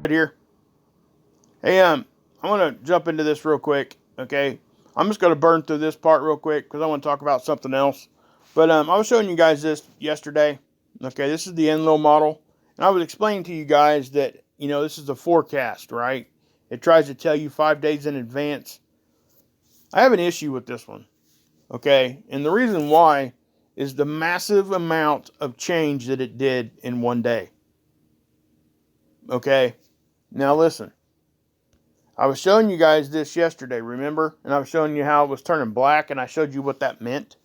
Here. Hey, I'm gonna jump into this real quick. Okay, I'm just gonna burn through this part real quick because I want to talk about something else. But I was showing you guys this yesterday. Okay, this is the Enlil model, and I was explaining to you guys that this is a forecast, right? It tries to tell you 5 days in advance. I have an issue with this one. Okay, and the reason why is the massive amount of change that it did in one day. Okay, now listen. I was showing you guys this yesterday, remember? And I was showing you how it was turning black, and I showed you what that meant.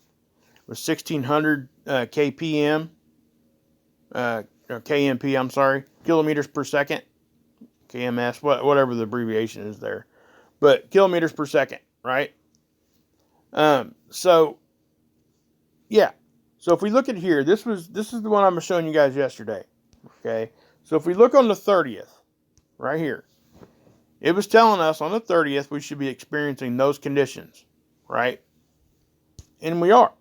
It was 1600 kpm, kmp, I'm sorry, kilometers per second, kms, whatever the abbreviation is there. But kilometers per second, right? So, yeah. So if we look at here, this is the one I was showing you guys yesterday. Okay. So if we look on the 30th, right here, it was telling us on the 30th we should be experiencing those conditions, right? And we are.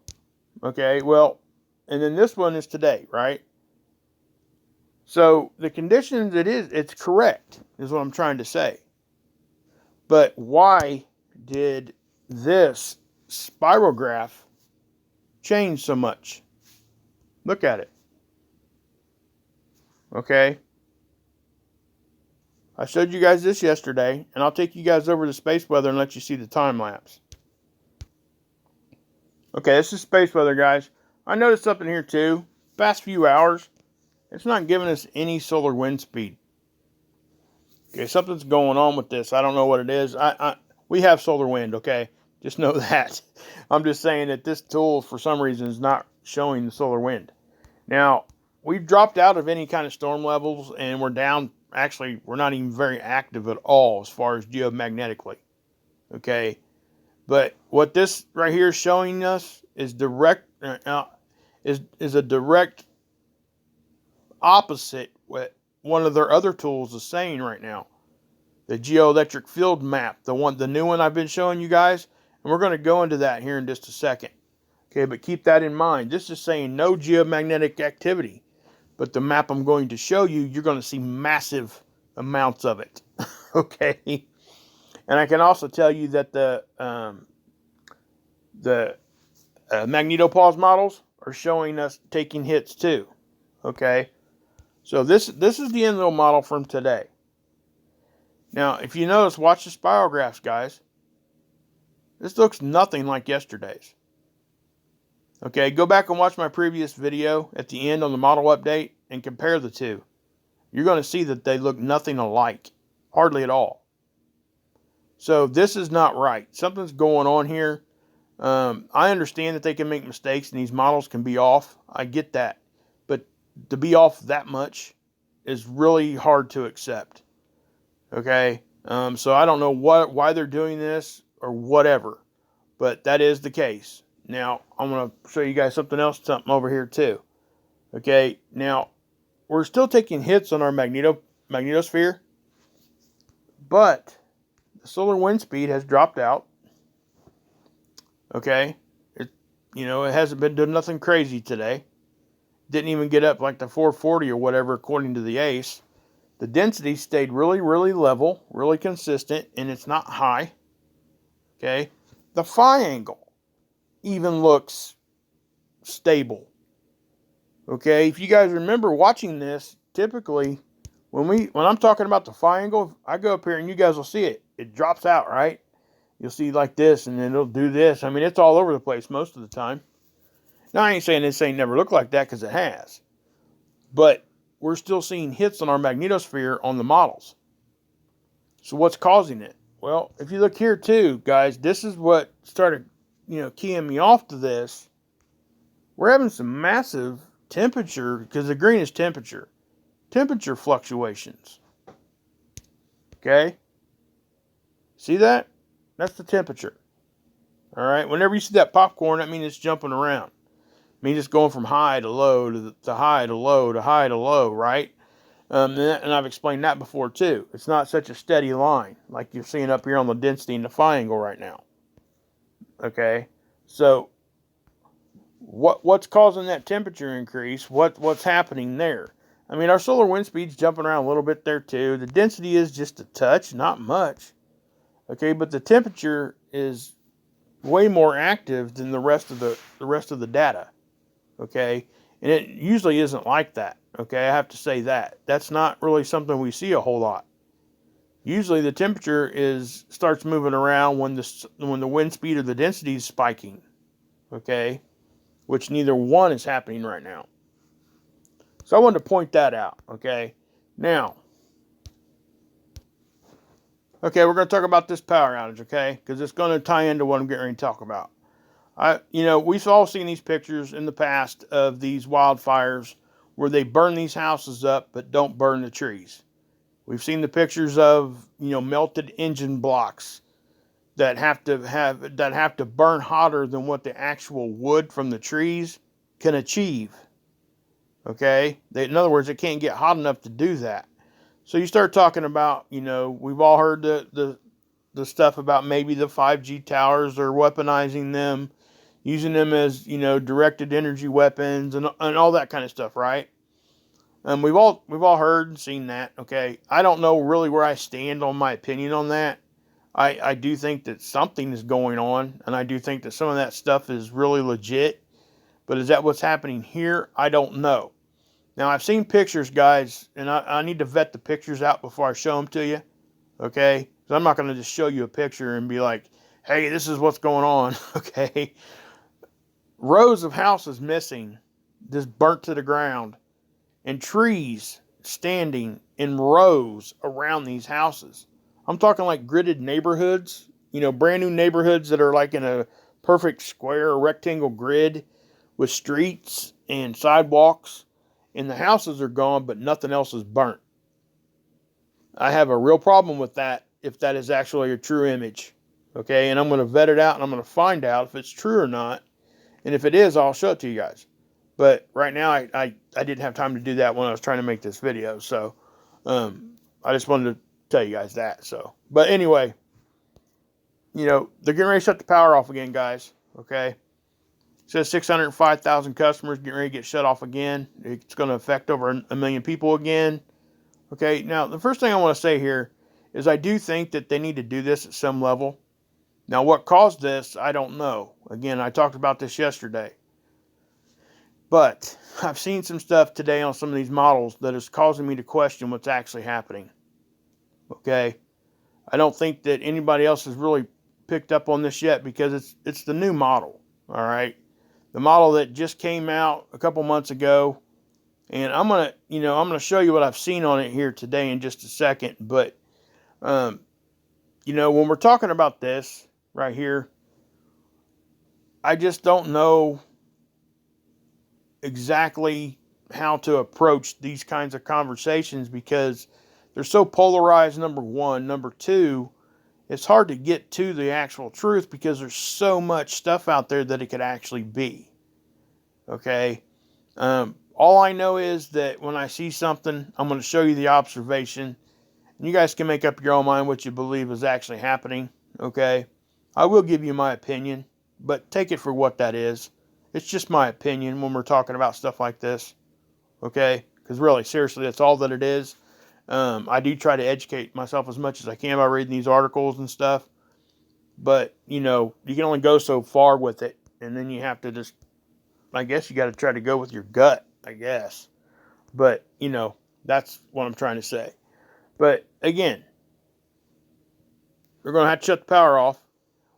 Okay, well, and then this one is today, right? So the conditions it's correct, is what I'm trying to say. But why did this spirograph change so much? Look at it. Okay. I showed you guys this yesterday, and I'll take you guys over to space weather and let you see the time lapse. Okay, this is space weather, guys. I noticed something here too. Past few hours, it's not giving us any solar wind speed. Okay, something's going on with this. I don't know what it is. We have solar wind, okay? Just know that. I'm just saying that this tool, for some reason, is not showing the solar wind. Now, we've dropped out of any kind of storm levels, and we're down. Actually, we're not even very active at all as far as geomagnetically. Okay, but what this right here is showing us is is a direct opposite what one of their other tools is saying right now. The geoelectric field map, the new one I've been showing you guys, and we're going to go into that here in just a second. Okay, but keep that in mind. This is saying no geomagnetic activity. But the map I'm going to show you, you're going to see massive amounts of it. Okay? And I can also tell you that the magnetopause models are showing us taking hits too. Okay? So this is the Enlil model from today. Now, if you notice, watch the spirographs, guys. This looks nothing like yesterday's. Okay, go back and watch my previous video at the end on the model update and compare the two. You're going to see that they look nothing alike. Hardly at all. So this is not right. Something's going on here. I understand that they can make mistakes and these models can be off. I get that. But to be off that much is really hard to accept. Okay? So I don't know why they're doing this or whatever. But that is the case. Now, I'm going to show you guys something over here too. Okay, now, we're still taking hits on our magnetosphere, but the solar wind speed has dropped out. Okay, it hasn't been doing nothing crazy today. Didn't even get up like the 440 or whatever according to the ACE. The density stayed really, really level, really consistent, and it's not high. Okay, the phi angle even looks stable. Okay, if you guys remember watching this, typically when I'm talking about the phi angle, I go up here and you guys will see it. It drops out, right? You'll see like this, and then it'll do this. I mean, it's all over the place most of the time. Now, I ain't saying this ain't never looked like that, because it has. But we're still seeing hits on our magnetosphere on the models. So what's causing it? Well, if you look here too, guys, this is what started keying me off to this. We're having some massive temperature, because the green is temperature fluctuations. Okay? See that? That's the temperature. All right? Whenever you see that popcorn, that means it's jumping around. It means it's going from high to low to high to low to high to low, right? And I've explained that before too. It's not such a steady line like you're seeing up here on the density and the phi angle right now. Okay? So what's causing that temperature increase? What's happening there? I mean, our solar wind speed's jumping around a little bit there too. The density is just a touch, not much. Okay, but the temperature is way more active than the rest of the data. Okay, and it usually isn't like that. Okay, I have to say that. That's not really something we see a whole lot. Usually the temperature starts moving around when the wind speed or the density is spiking. Okay, which neither one is happening right now. So I wanted to point that out. Okay, now, we're going to talk about this power outage. Okay, because it's going to tie into what I'm getting ready to talk about. We've all seen these pictures in the past of these wildfires where they burn these houses up but don't burn the trees. We've seen the pictures of, melted engine blocks that have to burn hotter than what the actual wood from the trees can achieve. Okay? In other words, it can't get hot enough to do that. So you start talking about, we've all heard the stuff about maybe the 5G towers or weaponizing them, using them as, directed energy weapons and all that kind of stuff, right? We've all heard and seen that. Okay, I don't know really where I stand on my opinion on that. I do think that something is going on, and I do think that some of that stuff is really legit. But is that what's happening here? I don't know. Now, I've seen pictures, guys, and I need to vet the pictures out before I show them to you. Okay, so I'm not going to just show you a picture and be like, "Hey, this is what's going on." Okay, rows of houses missing, just burnt to the ground, and trees standing in rows around these houses. I'm talking like gridded neighborhoods, brand new neighborhoods that are like in a perfect square or rectangle grid with streets and sidewalks, and the houses are gone, but nothing else is burnt. I have a real problem with that if that is actually a true image. Okay, and I'm going to vet it out and I'm going to find out if it's true or not. And if it is, I'll show it to you guys. But right now, I didn't have time to do that when I was trying to make this video. So I just wanted to tell you guys that. So, but anyway, they're getting ready to shut the power off again, guys. Okay. It says 605,000 customers getting ready to get shut off again. It's going to affect over a million people again. Okay. Now, the first thing I want to say here is I do think that they need to do this at some level. Now, what caused this, I don't know. Again, I talked about this yesterday. But I've seen some stuff today on some of these models that is causing me to question what's actually happening. Okay? I don't think that anybody else has really picked up on this yet because it's the new model. All right? The model that just came out a couple months ago. And I'm going to show you what I've seen on it here today in just a second. But, when we're talking about this right here, I just don't know exactly how to approach these kinds of conversations because they're so polarized, number one. Number two, it's hard to get to the actual truth because there's so much stuff out there that it could actually be. Okay? All I know is that when I see something, I'm going to show you the observation. And you guys can make up your own mind what you believe is actually happening. Okay? I will give you my opinion, but take it for what that is. It's just my opinion when we're talking about stuff like this, okay? Because really, seriously, that's all that it is. I do try to educate myself as much as I can by reading these articles and stuff. But, you can only go so far with it. And then you have to just, I guess you got to try to go with your gut, I guess. But, that's what I'm trying to say. But, again, we're going to have to shut the power off.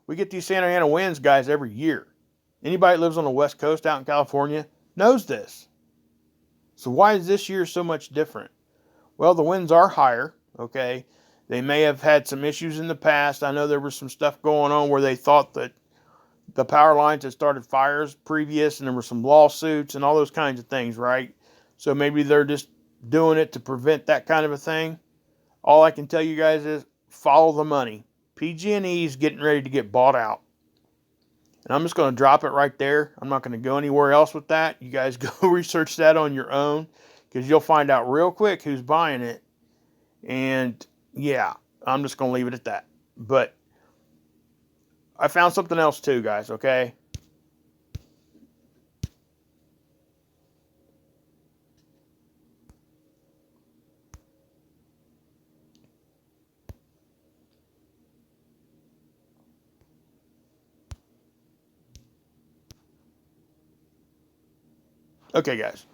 We get these Santa Ana winds, guys, every year. Anybody that lives on the West Coast out in California knows this. So why is this year so much different? Well, the winds are higher, okay? They may have had some issues in the past. I know there was some stuff going on where they thought that the power lines had started fires previous and there were some lawsuits and all those kinds of things, right? So maybe they're just doing it to prevent that kind of a thing. All I can tell you guys is follow the money. PG&E is getting ready to get bought out. And I'm just going to drop it right there. I'm not going to go anywhere else with that. You guys go research that on your own because you'll find out real quick who's buying it. And yeah, I'm just going to leave it at that. But I found something else too, guys, okay? Okay, guys.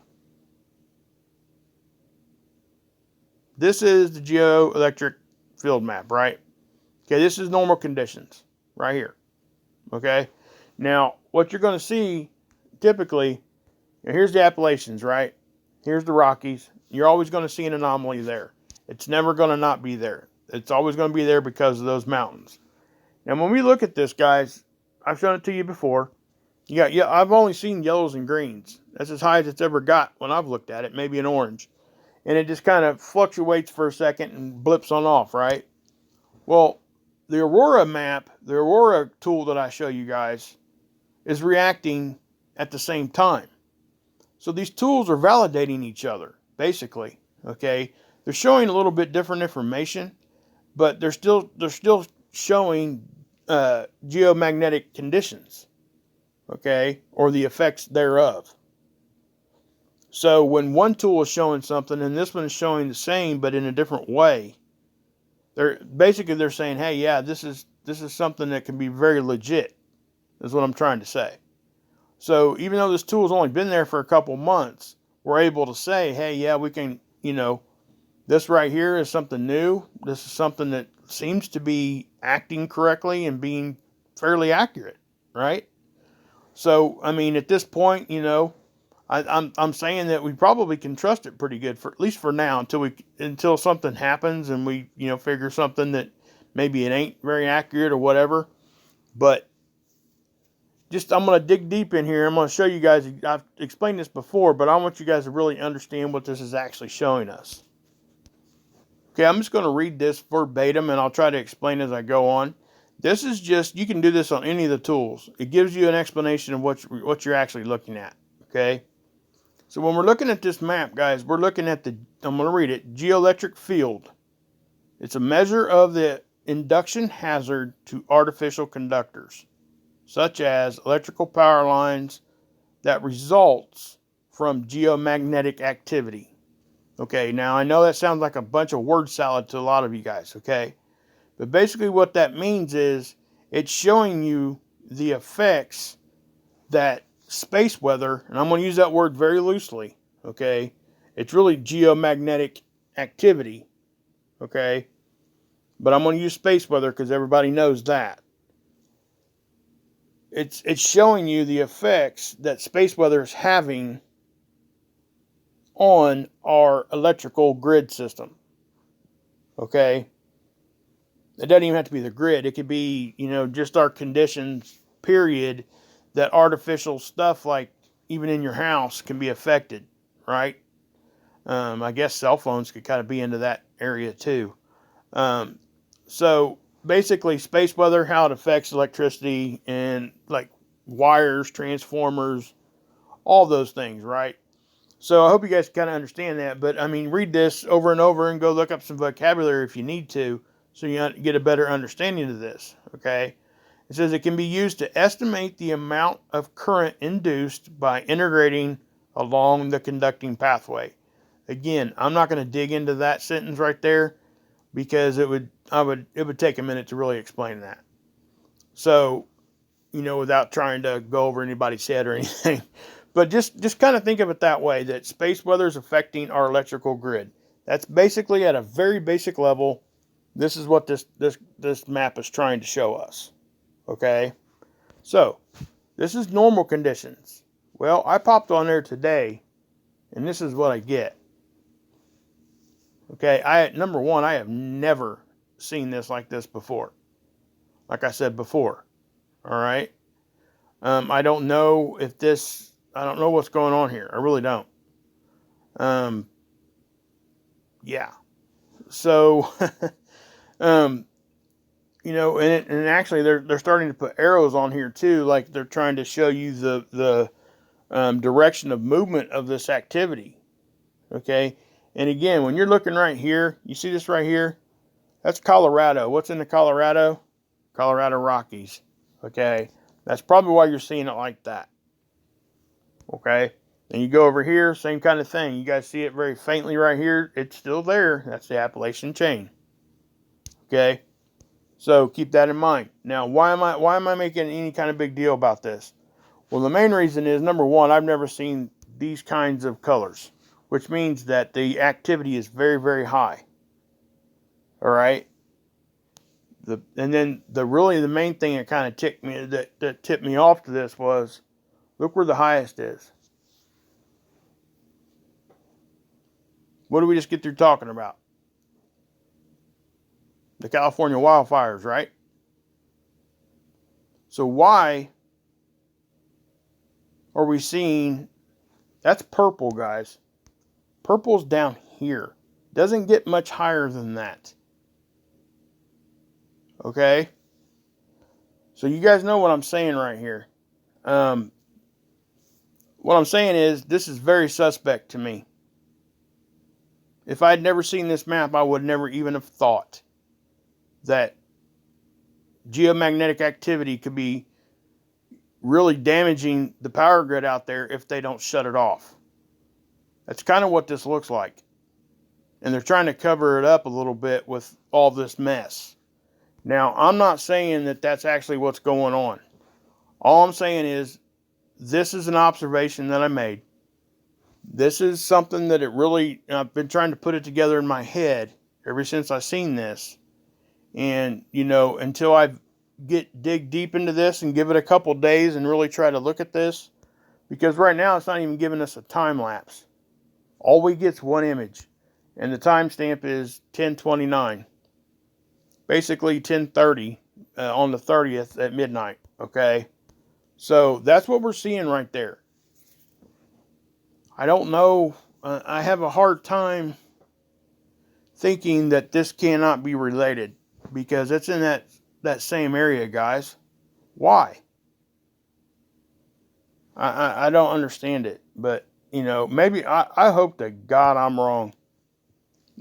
This is the geoelectric field map, right? Okay, this is normal conditions right here. Okay. Now, what you're going to see typically, here's the Appalachians, right? Here's the Rockies. You're always going to see an anomaly there. It's never going to not be there. It's always going to be there because of those mountains. Now, when we look at this, guys, I've shown it to you before. I've only seen yellows and greens. That's as high as it's ever got when I've looked at it, maybe an orange. And it just kind of fluctuates for a second and blips on off, right? Well, the Aurora map, the Aurora tool that I show you guys, is reacting at the same time. So these tools are validating each other, basically. Okay, they're showing a little bit different information, but they're still showing geomagnetic conditions, okay, or the effects thereof. So when one tool is showing something and this one is showing the same but in a different way, they're saying, hey, yeah, this is something that can be very legit, is what I'm trying to say. So even though this tool's only been there for a couple months, we're able to say, hey, yeah, we can, this right here is something new. This is something that seems to be acting correctly and being fairly accurate, right? So, I mean, at this point, I'm saying that we probably can trust it pretty good, for at least for now, until something happens and we figure something that maybe it ain't very accurate or whatever. But I'm going to dig deep in here. I'm going to show you guys. I've explained this before, but I want you guys to really understand what this is actually showing us. Okay, I'm just going to read this verbatim and I'll try to explain as I go on. This is you can do this on any of the tools. It gives you an explanation of what you're actually looking at. Okay. So when we're looking at this map, guys, we're looking at I'm going to read it, geoelectric field. It's a measure of the induction hazard to artificial conductors, such as electrical power lines, that results from geomagnetic activity. Okay, now I know that sounds like a bunch of word salad to a lot of you guys, okay? But basically what that means is it's showing you the effects that space weather, and I'm going to use that word very loosely, okay? It's really geomagnetic activity, okay? But I'm going to use space weather because everybody knows that. It's showing you the effects that space weather is having on our electrical grid system, okay? It doesn't even have to be the grid. It could be, just our conditions, period, that artificial stuff like even in your house can be affected, right? I guess cell phones could kind of be into that area too. So basically space weather, how it affects electricity and like wires, transformers, all those things, right? So I hope you guys kind of understand that. But I mean, read this over and over and go look up some vocabulary if you need to, so you get a better understanding of this, okay? It says it can be used to estimate the amount of current induced by integrating along the conducting pathway. Again, I'm not going to dig into that sentence right there because it would take a minute to really explain that. So, without trying to go over anybody's head or anything. But just kind of think of it that way, that space weather is affecting our electrical grid. That's basically at a very basic level. This is what this map is trying to show us. Okay? So, this is normal conditions. Well, I popped on there today, and this is what I get. Okay, number one, I have never seen this like this before. Like I said before. All right? I don't know I don't know what's going on here. I really don't. Yeah. So, and actually they're starting to put arrows on here too, like they're trying to show you the direction of movement of this activity. Okay. And again, when you're looking right here, you see this right here? That's Colorado. What's in the Colorado? Colorado Rockies. Okay. That's probably why you're seeing it like that. Okay. And you go over here, same kind of thing. You guys see it very faintly right here. It's still there. That's the Appalachian chain. Okay. So keep that in mind. Now, why am I making any kind of big deal about this? Well, the main reason is, number one, I've never seen these kinds of colors, which means that the activity is very, very high. All right. And then the main thing that kind of tipped me off to this was, look where the highest is. What did we just get through talking about? The California wildfires, right? So why are we seeing, that's purple, guys. Purple's down here. Doesn't get much higher than that. Okay? So you guys know what I'm saying right here. What I'm saying is, this is very suspect to me. If I had never seen this map, I would never even have thought that geomagnetic activity could be really damaging the power grid out there if they don't shut it off. That's kind of what this looks like. And they're trying to cover it up a little bit with all this mess. Now, I'm not saying that that's actually what's going on. All I'm saying is, this is an observation that I made. This is something that I've been trying to put it together in my head ever since I seen this. And, until I dig deep into this and give it a couple days and really try to look at this. Because right now, it's not even giving us a time lapse. All we get is one image. And the timestamp is 10:29. Basically 10:30 on the 30th at midnight. Okay? So that's what we're seeing right there. I don't know. I have a hard time thinking that this cannot be related. Because it's in that same area, guys. Why? I don't understand it. But, maybe I hope to God I'm wrong.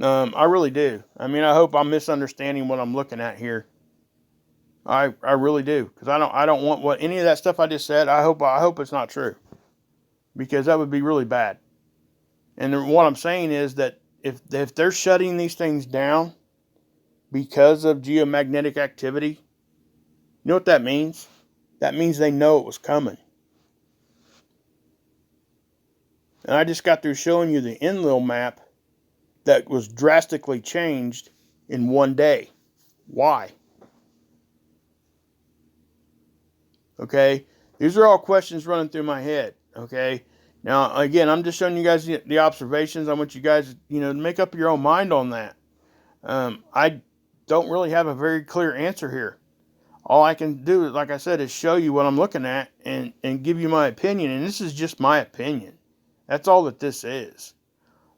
I really do. I mean, I hope I'm misunderstanding what I'm looking at here. I really do, because I don't want what any of that stuff I just said. I hope it's not true, because that would be really bad. And what I'm saying is that if they're shutting these things down because of geomagnetic activity, you know what that means? That means they know it was coming. And I just got through showing you the Enlil map that was drastically changed in one day. Why? Okay? These are all questions running through my head. Okay? Now, again, I'm just showing you guys the observations. I want you guys, to make up your own mind on that. I don't really have a very clear answer here. All I can do, like I said, is show you what I'm looking at and give you my opinion. And this is just my opinion. That's all that this is.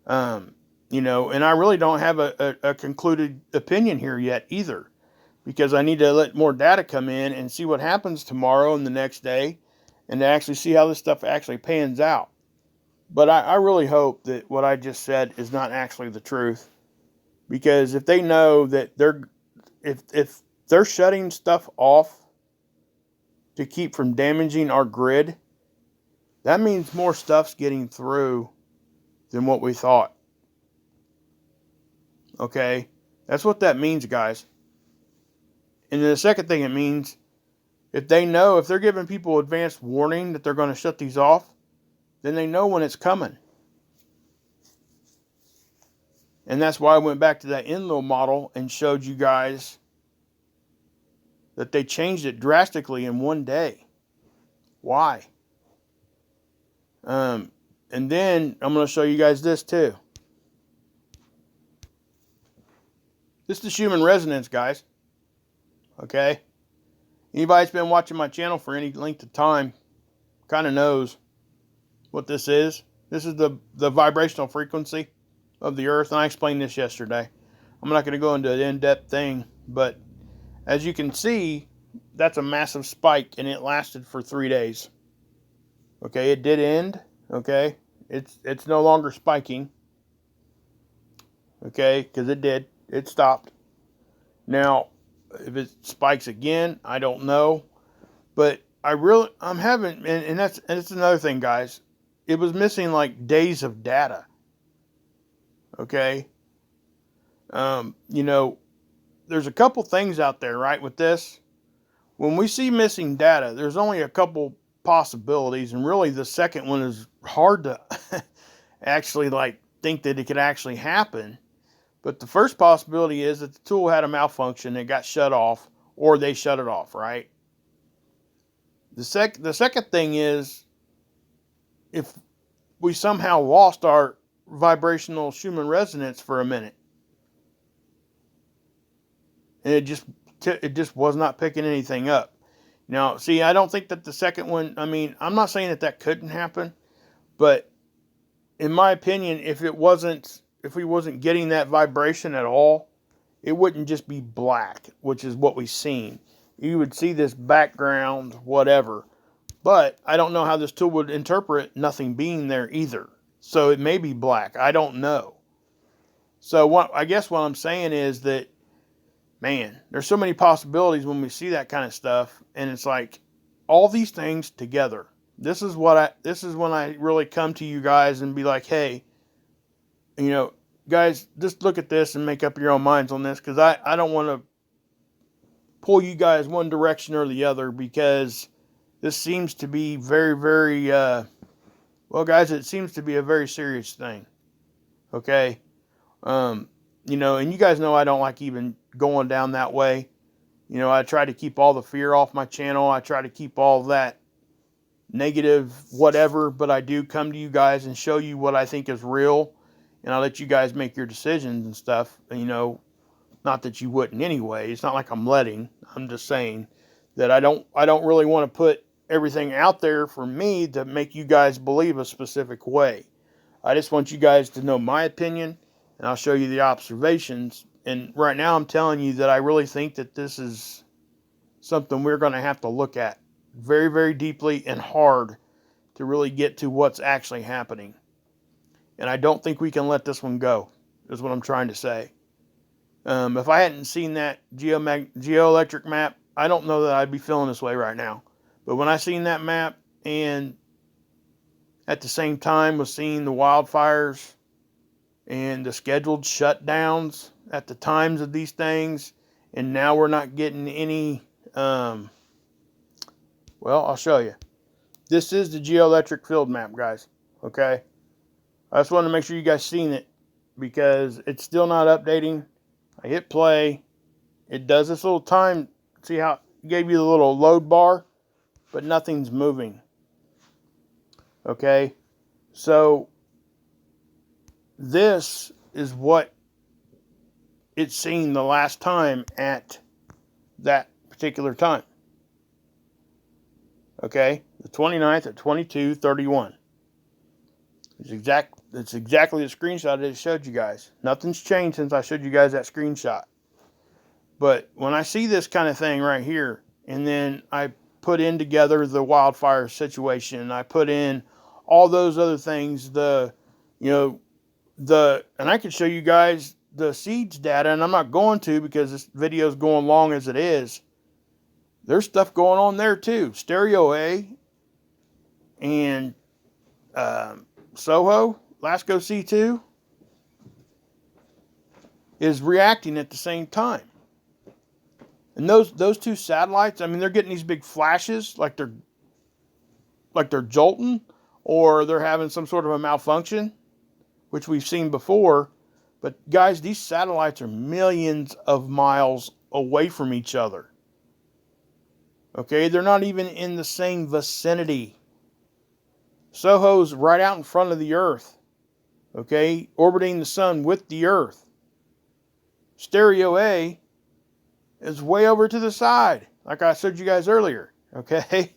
And I really don't have a concluded opinion here yet either, because I need to let more data come in and see what happens tomorrow and the next day, and to actually see how this stuff actually pans out. But I really hope that what I just said is not actually the truth, because if they know that if they're shutting stuff off to keep from damaging our grid, that means more stuff's getting through than what we thought. Okay? That's what that means, guys. And then the second thing it means, if they're giving people advanced warning that they're going to shut these off, then they know when it's coming. And that's why I went back to that Enlil model and showed you guys that they changed it drastically in one day. Why? And then I'm going to show you guys this too. This is the Schumann resonance, guys. Okay? Anybody that's been watching my channel for any length of time kind of knows what this is. This is the vibrational frequency of the Earth, and I explained this yesterday. I'm not going to go into an in-depth thing, but as you can see, that's a massive spike, and it lasted for 3 days. Okay, it did end. Okay, it's no longer spiking. Okay, because it stopped. Now, if it spikes again, I don't know, but I'm having, and that's another thing, guys. It was missing like days of data. Okay, there's a couple things out there, right, with this. When we see missing data, there's only a couple possibilities, and really the second one is hard to actually like think that it could actually happen. But the first possibility is that the tool had a malfunction, it got shut off, or they shut it off, right? The second thing is, if we somehow lost our vibrational Schumann resonance for a minute, and it just was not picking anything up. Now, see, I don't think that the second one, I mean, I'm not saying that that couldn't happen, but in my opinion, if we wasn't getting that vibration at all, it wouldn't just be black, which is what we've seen. You would see this background, whatever. But I don't know how this tool would interpret nothing being there either. So it may be black. I don't know. So I guess what I'm saying is that, man, there's so many possibilities when we see that kind of stuff, and it's like all these things together. This is when I really come to you guys and be like, hey, you know, guys, just look at this and make up your own minds on this, because I don't want to pull you guys one direction or the other, because this seems to be very, very, well, guys, it seems to be a very serious thing. Okay? You know, and you guys know I don't like even going down that way. You know, I try to keep all the fear off my channel. I try to keep all that negative whatever, but I do come to you guys and show you what I think is real, and I let you guys make your decisions and stuff. You know, not that you wouldn't anyway. It's not like I'm just saying that I don't really want to put everything out there for me to make you guys believe a specific way. I just want you guys to know my opinion, and I'll show you the observations. And right now I'm telling you that I really think that this is something we're going to have to look at very, very deeply and hard to really get to what's actually happening. And I don't think we can let this one go, is what I'm trying to say. If I hadn't seen that geoelectric map, I don't know that I'd be feeling this way right now. But when I seen that map, and at the same time was seeing the wildfires and the scheduled shutdowns at the times of these things, and now we're not getting any, well, I'll show you. This is the geoelectric field map, guys. Okay? I just wanted to make sure you guys seen it, because it's still not updating. I hit play. It does this little time. See how it gave you the little load bar? But nothing's moving. Okay? So, this is what it's seen the last time at that particular time. Okay? The 29th at 22:31. It's exactly the screenshot I just showed you guys. Nothing's changed since I showed you guys that screenshot. But when I see this kind of thing right here, and then I put in together the wildfire situation, I put in all those other things, and I can show you guys the seeds data, and I'm not going to, because this video is going long as it is. There's stuff going on there too. Stereo A and Soho, Lasco C2 is reacting at the same time. And those two satellites, I mean, they're getting these big flashes, like they're jolting, or they're having some sort of a malfunction, which we've seen before. But guys, these satellites are millions of miles away from each other. Okay, they're not even in the same vicinity. Soho's right out in front of the Earth. Okay, orbiting the sun with the Earth. Stereo A is way over to the side, like I showed you guys earlier. Okay,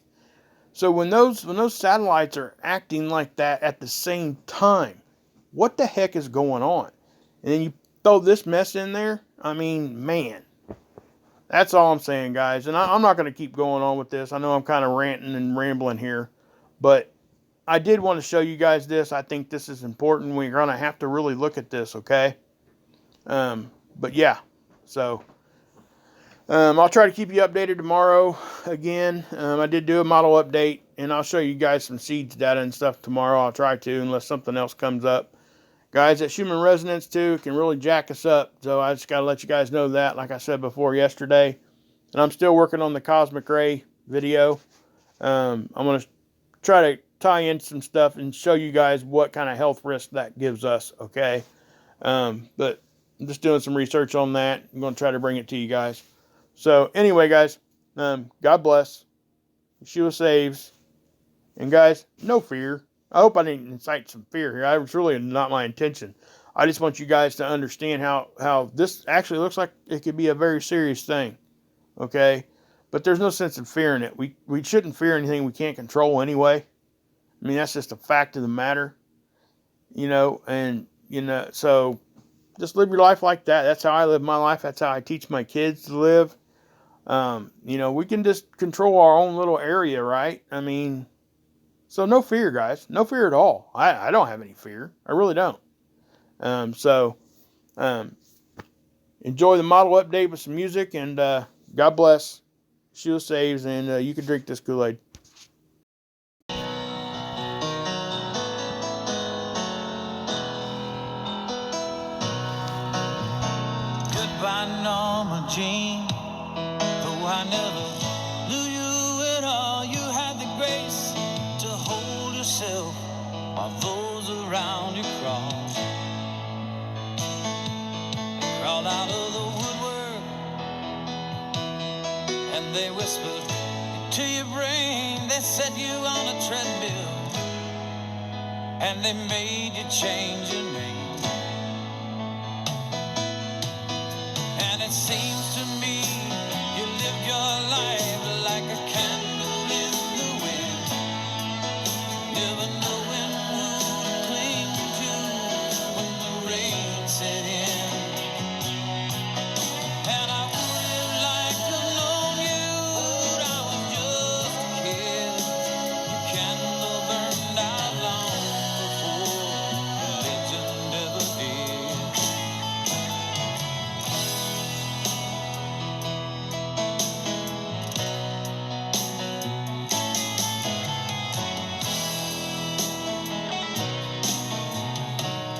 so when those satellites are acting like that at the same time, what the heck is going on? And then you throw this mess in there. I mean, man, that's all I'm saying, guys. And I'm not going to keep going on with this. I know I'm kind of ranting and rambling here, but I did want to show you guys this. I think this is important. We're going to have to really look at this, okay? But yeah, so I'll try to keep you updated tomorrow again. I did do a model update, and I'll show you guys some seeds data and stuff tomorrow. I'll try to, unless something else comes up. Guys, that Schumann resonance too can really jack us up, so I just got to let you guys know that, like I said before yesterday. And I'm still working on the cosmic ray video. I'm going to try to tie in some stuff and show you guys what kind of health risk that gives us, okay? But I'm just doing some research on that. I'm going to try to bring it to you guys. So anyway, guys, God bless. Yeshua saves. And guys, no fear. I hope I didn't incite some fear here. That was really not my intention. I just want you guys to understand how this actually looks like it could be a very serious thing, okay? But there's no sense in fearing it. We shouldn't fear anything we can't control anyway. I mean, that's just a fact of the matter, so just live your life like that. That's how I live my life. That's how I teach my kids to live. We can just control our own little area, right? I mean, so no fear, guys. No fear at all. I don't have any fear. I really don't. Enjoy the model update with some music, and God bless. Yeshua saves, and you can drink this Kool-Aid. Goodbye, Norma Jean. Though I never knew you at all, you had the grace to hold yourself while those around you crawled out of the woodwork, and they whispered to your brain. They set you on a treadmill, and they made you change your name. And it seems to me you lived your life like a candle in the wind, never knowing who to cling to when the rain set in. And I would have liked to have known you, but I was just a kid. Your candle burned out long before the legend ever did.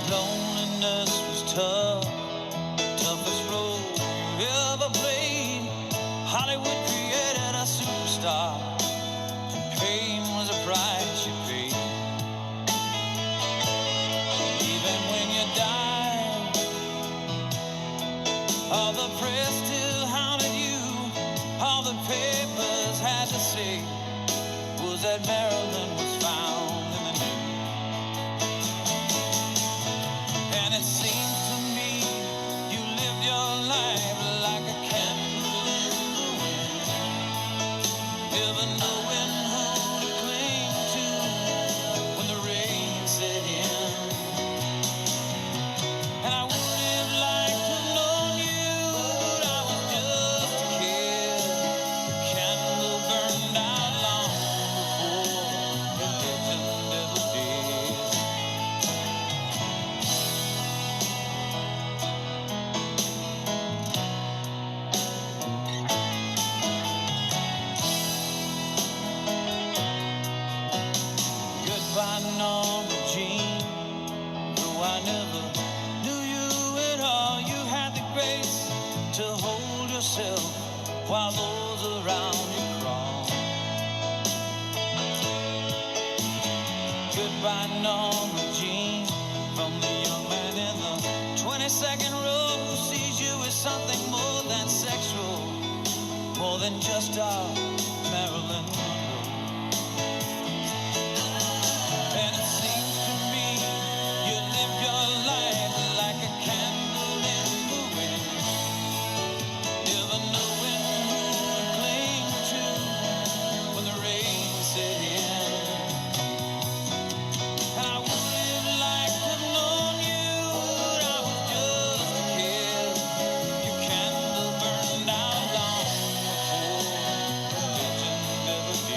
Loneliness was tough, toughest role you ever played. Hollywood created a superstar, pain was a price you paid. Even when you died, all the press still hounded you. All the papers had to say was that Marilyn was found in the nude. And it seems to me you lived your life like a candle in the wind, never knowing who to cling to when the rain set in. And I would have liked to have known you, but I was just a kid. The candle burned out long before the legend ever did. Goodbye, Norma Jean. Though I never knew you at all, you had the grace to hold yourself while those around you crawled. Goodbye, Norma Jean, from the young man in the 22nd row who sees you as something more than sexual, more than just our Marilyn Monroe. And it seems to me you lived your life like a candle in the wind, never knowing who to cling to when the rain set in. And I would have liked to have known you, but I was just a kid. Your candle burned out long before the legend ever did.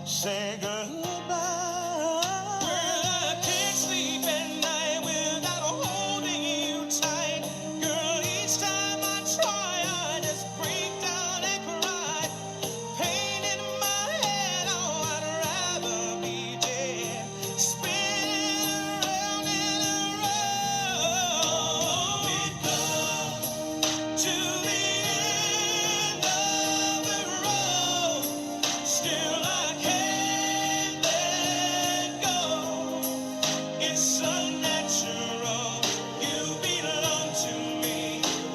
say goodbye. Girl, I can't sleep at night without holding you tight. Girl, each time I try, I just break down and cry. Pain in my head, oh, I'd rather be dead. Spinning around and around. We come to the end of the road. Still I can't let go. It's unnatural. You belong to me.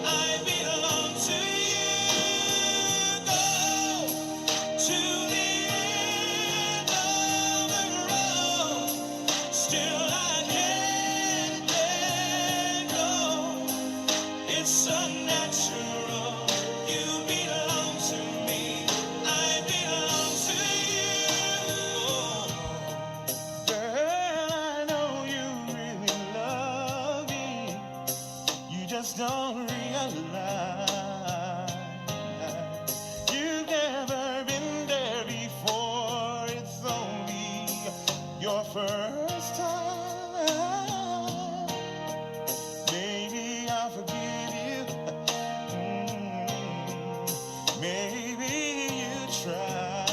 I belong to you. Go to the end of the road. Still I can't let go. It's unnatural. You belong to me. I belong to you. Girl, I know you really love me. You just don't realize. You've never been there before. It's only your first time. Maybe I'll forgive you. Maybe you try.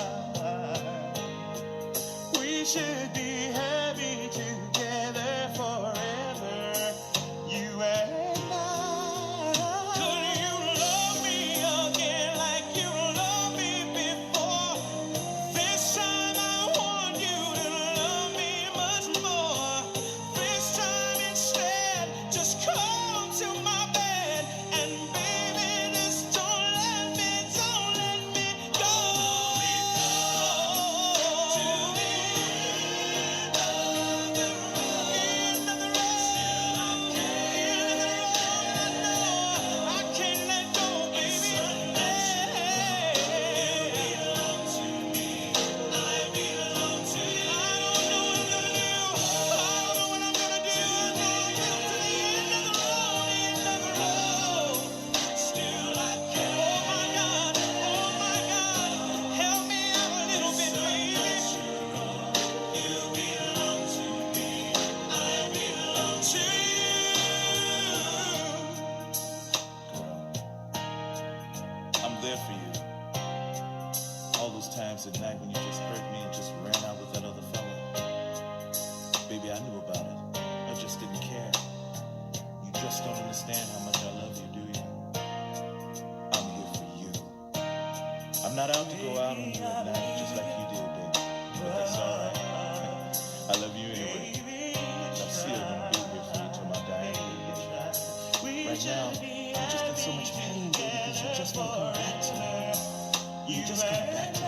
We should be happy together forever, you and I. Could you love me again like you loved me before? This time I want you to love me much more. This time instead, just come to my bed and baby, just don't let me go. To the end of the road. End of the road. End of the road. I know I can't let go, baby. You belong to me. I belong to you. I don't know what I'm gonna do. I don't know what I'm gonna do. To the end of the road. End of the road. Still I can't. Oh my God. Oh my God. Help me out a little bit, baby. You belong to me. I belong to you. Girl, I'm there for you. All those times at night when you just hurt me and just ran out with that other fella. Baby, I knew about it. I just didn't care. You just don't understand how much I love you, do you? I'm here for you. I'm not out to go out on you at night just like you did, baby. But that's alright. I love you anyway. And I'm still gonna be here for you till my dying day. Right now, I'm just in so much pain, baby, because you just won't come back to me. You just come back to me.